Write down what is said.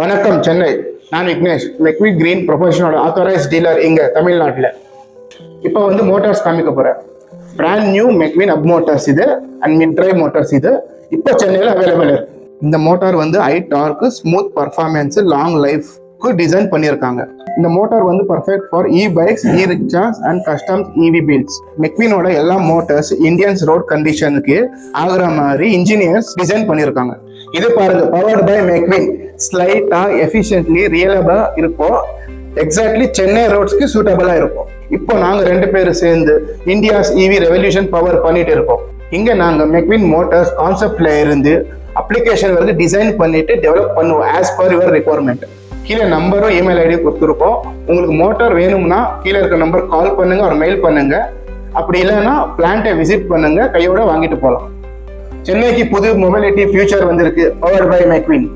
வணக்கம் சென்னை. நான் Vignesh, Mecwin green ப்ரொபல்ஷனோட ஆத்தரைஸ்ட் டீலர் இங்கே தமிழ்நாட்டில். இப்போ வந்து மோட்டார்ஸ் காமிக்க போகிறேன். Brand new Mecwin hub motors இது அண்ட் மிட் டிரைவ் மோட்டார்ஸ் இது இப்போ சென்னையில் அவைலபிள் இருக்கு. இந்த மோட்டார் வந்து high torque, smooth performance, long லைஃப்க்கு டிசைன் பண்ணியிருக்காங்க. இந்த மோட்டார் வந்து perfect for e bikes, e rickshaws and customs EV builds. மெக்வினோட எல்லா மோட்டார்ஸ் இந்தியன்ஸ் ரோட் கண்டிஷனுக்கு ஆகிற மாதிரி இன்ஜினியர்ஸ் டிசைன் பண்ணியிருக்காங்க. இது பாருங்க, பவர்டு பை மெக்வின். ஸ்லைட்டா எஃபிஷியன்ட்லி ரியலபிளா இருக்கும். எக்ஸாக்ட்லி சென்னை ரோட்ஸ்க்கு சூட்டபிளா இருக்கும். இப்போ நாங்க 2 பேரும் சேர்ந்து இந்தியாஸ் இவி ரெவல்யூஷன் பவர் பண்ணிட்டு இருக்கோம். இங்க நாங்க மெக்வின் மோட்டார்ஸ் கான்செப்ட்ல இருந்து அப்ளிகேஷன் வரைக்கும் டிசைன் பண்ணிட்டு டெவலப் பண்ணுவோம் ஆஸ் பர் யுவர் ரிக்வயர்மெண்ட். கீழே நம்பரும் இமெயில் ஐடியும் கொடுத்துருக்கோம். உங்களுக்கு மோட்டார் வேணும்னா கீழே இருக்க நம்பர் கால் பண்ணுங்க, ஒரு மெயில் பண்ணுங்க. அப்படி இல்லைன்னா பிளான்ட்டை விசிட் பண்ணுங்க, கையோட வாங்கிட்டு போகலாம். சென்னைக்கு புது மொபைலிட்டி ஃபியூச்சர் வந்திருக்கு, பவர்டு பை மெக்வின்.